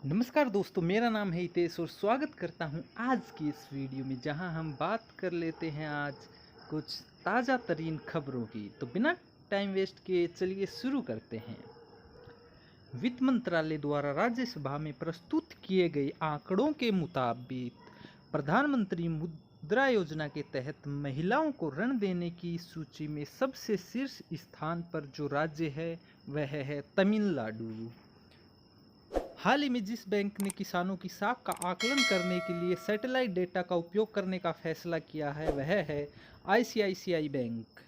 नमस्कार दोस्तों, मेरा नाम है हितेश और स्वागत करता हूं आज की इस वीडियो में, जहां हम बात कर लेते हैं आज कुछ ताज़ा तरीन खबरों की। तो बिना टाइम वेस्ट किए चलिए शुरू करते हैं। वित्त मंत्रालय द्वारा राज्यसभा में प्रस्तुत किए गए आंकड़ों के मुताबिक प्रधानमंत्री मुद्रा योजना के तहत महिलाओं को ऋण देने की सूची में सबसे शीर्ष स्थान पर जो राज्य है वह है तमिलनाडु। हाल ही में जिस बैंक ने किसानों की साख का आकलन करने के लिए सैटेलाइट डेटा का उपयोग करने का फैसला किया है वह है आईसीआईसीआई बैंक।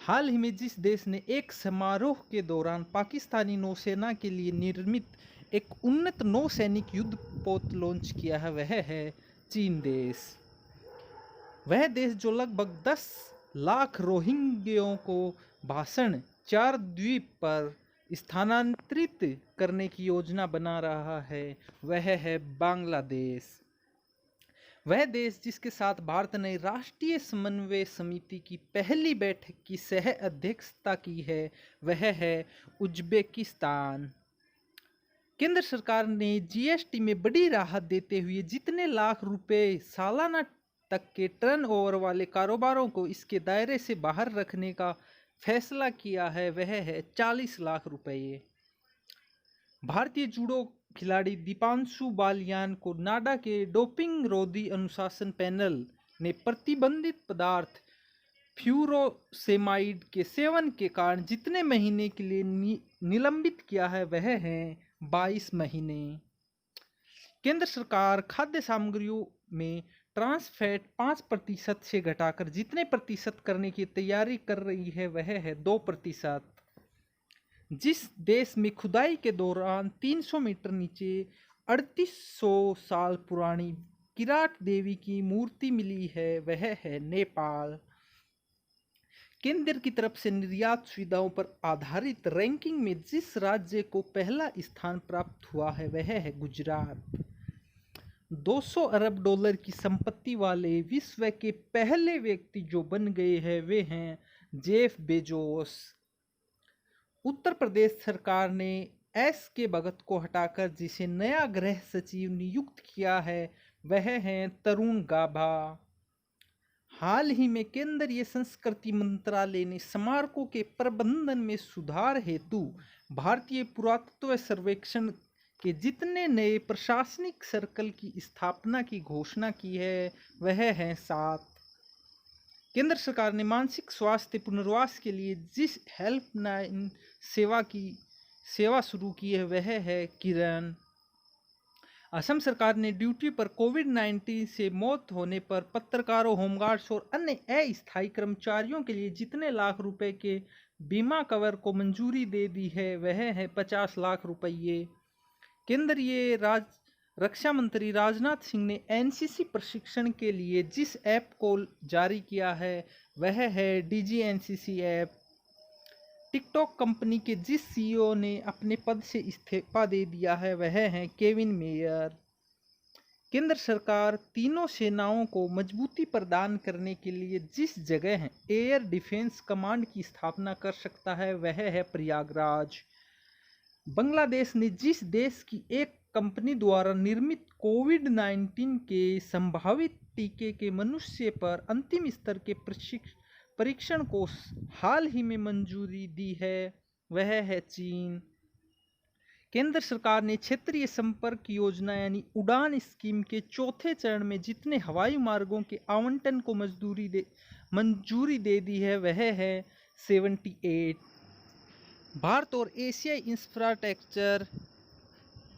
हाल ही में जिस देश ने एक समारोह के दौरान पाकिस्तानी नौसेना के लिए निर्मित एक उन्नत नौसैनिक युद्धपोत लॉन्च किया है वह है चीन देश। वह देश जो लगभग 10 लाख रोहिंग्यों को भाषण 4 द्वीप पर स्थानांतरित करने की योजना बना रहा है वह है बांग्लादेश। वह देश जिसके साथ भारत ने राष्ट्रीय समन्वय समिति की पहली बैठक की सह अध्यक्षता की है वह है उज्बेकिस्तान। केंद्र सरकार ने जीएसटी में बड़ी राहत देते हुए जितने लाख रुपए सालाना तक के टर्नओवर वाले कारोबारों को इसके दायरे से बाहर रखने का फैसला किया है वह है 40 लाख रुपये। भारतीय जूडो खिलाड़ी दीपांशु बालियान को नाडा के डोपिंग रोधी अनुशासन पैनल ने प्रतिबंधित पदार्थ फ्यूरोसेमाइड के सेवन के कारण जितने महीने के लिए निलंबित किया है वह है 22 महीने। केंद्र सरकार खाद्य सामग्रियों में ट्रांस फैट 5% से घटाकर जितने प्रतिशत करने की तैयारी कर रही है वह है 2%। जिस देश में खुदाई के दौरान 300 मीटर नीचे 3800 साल पुरानी किराट देवी की मूर्ति मिली है वह है नेपाल। केंद्र की तरफ से निर्यात सुविधाओं पर आधारित रैंकिंग में जिस राज्य को पहला स्थान प्राप्त हुआ है वह है गुजरात। 200 अरब डॉलर की संपत्ति वाले विश्व के पहले व्यक्ति जो बन गए हैं वे हैं जेफ बेजोस। उत्तर प्रदेश सरकार ने एस के भगत को हटाकर जिसे नया गृह सचिव नियुक्त किया है वह है तरुण गाभा। हाल ही में केंद्रीय संस्कृति मंत्रालय ने स्मारकों के प्रबंधन में सुधार हेतु भारतीय पुरातत्व सर्वेक्षण के जितने नए प्रशासनिक सर्कल की स्थापना की घोषणा की है वह है 7। केंद्र सरकार ने मानसिक स्वास्थ्य पुनर्वास के लिए जिस हेल्पलाइन सेवा शुरू की है वह है किरण। असम सरकार ने ड्यूटी पर कोविड-19 से मौत होने पर पत्रकारों, होमगार्ड्स और अन्य अस्थायी कर्मचारियों के लिए जितने लाख रुपए के बीमा कवर को मंजूरी दे दी है वह है 50 लाख रुपये। केंद्रीय रक्षा मंत्री राजनाथ सिंह ने एनसीसी प्रशिक्षण के लिए जिस ऐप को जारी किया है वह है DG NCC app. TikTok company के जिस सीईओ ने अपने पद से इस्तीफा दे दिया है वह है केविन मेयर। केंद्र सरकार तीनों सेनाओं को मजबूती प्रदान करने के लिए जिस जगह एयर डिफेंस कमांड की स्थापना कर सकता है वह है प्रयागराज। बांग्लादेश ने जिस देश की एक कंपनी द्वारा निर्मित कोविड-19 के संभावित टीके के मनुष्य पर अंतिम स्तर के परीक्षण को हाल ही में मंजूरी दी है वह है चीन। केंद्र सरकार ने क्षेत्रीय संपर्क योजना यानी उड़ान स्कीम के चौथे चरण में जितने हवाई मार्गों के आवंटन को मंजूरी दे दी है वह है 78। भारत और एशियाई इंफ्रास्ट्रक्चर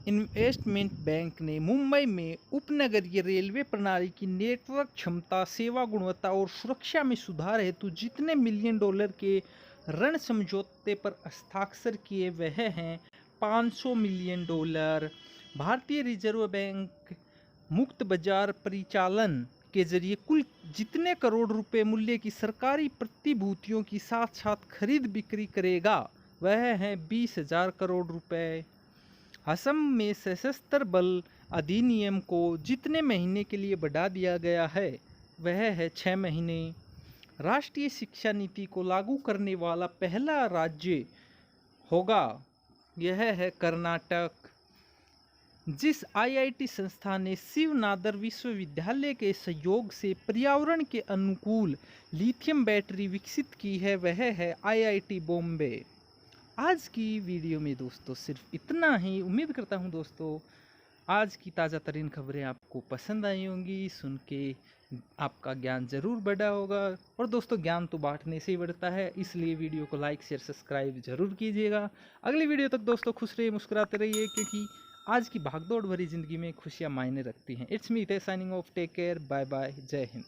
इन्वेस्टमेंट बैंक ने मुंबई में उपनगरीय रेलवे प्रणाली की नेटवर्क क्षमता, सेवा गुणवत्ता और सुरक्षा में सुधार हेतु जितने मिलियन डॉलर के ऋण समझौते पर हस्ताक्षर किए वह हैं 500 मिलियन डॉलर। भारतीय रिजर्व बैंक मुक्त बाजार परिचालन के जरिए कुल जितने करोड़ रुपए मूल्य की सरकारी प्रतिभूतियों की साथ साथ खरीद बिक्री करेगा वह है 20,000 करोड़ रुपए। असम में सशस्त्र बल अधिनियम को जितने महीने के लिए बढ़ा दिया गया है वह है 6 महीने। राष्ट्रीय शिक्षा नीति को लागू करने वाला पहला राज्य होगा यह है कर्नाटक। जिस आईआईटी संस्था ने शिव नादर विश्वविद्यालय के सहयोग से पर्यावरण के अनुकूल लिथियम बैटरी विकसित की है वह है आईआईटी बॉम्बे। आज की वीडियो में दोस्तों सिर्फ इतना ही। उम्मीद करता हूँ दोस्तों आज की ताज़ा तरीन खबरें आपको पसंद आई होंगी, सुन के आपका ज्ञान ज़रूर बढ़ा होगा। और दोस्तों ज्ञान तो बांटने से ही बढ़ता है, इसलिए वीडियो को लाइक शेयर सब्सक्राइब जरूर कीजिएगा। अगली वीडियो तक दोस्तों खुश रहिए, मुस्कुराते रहिए, क्योंकि आज की भागदौड़ भरी ज़िंदगी में खुशियाँ मायने रखती हैं। It's me signing off, take care, bye bye, जय हिंद।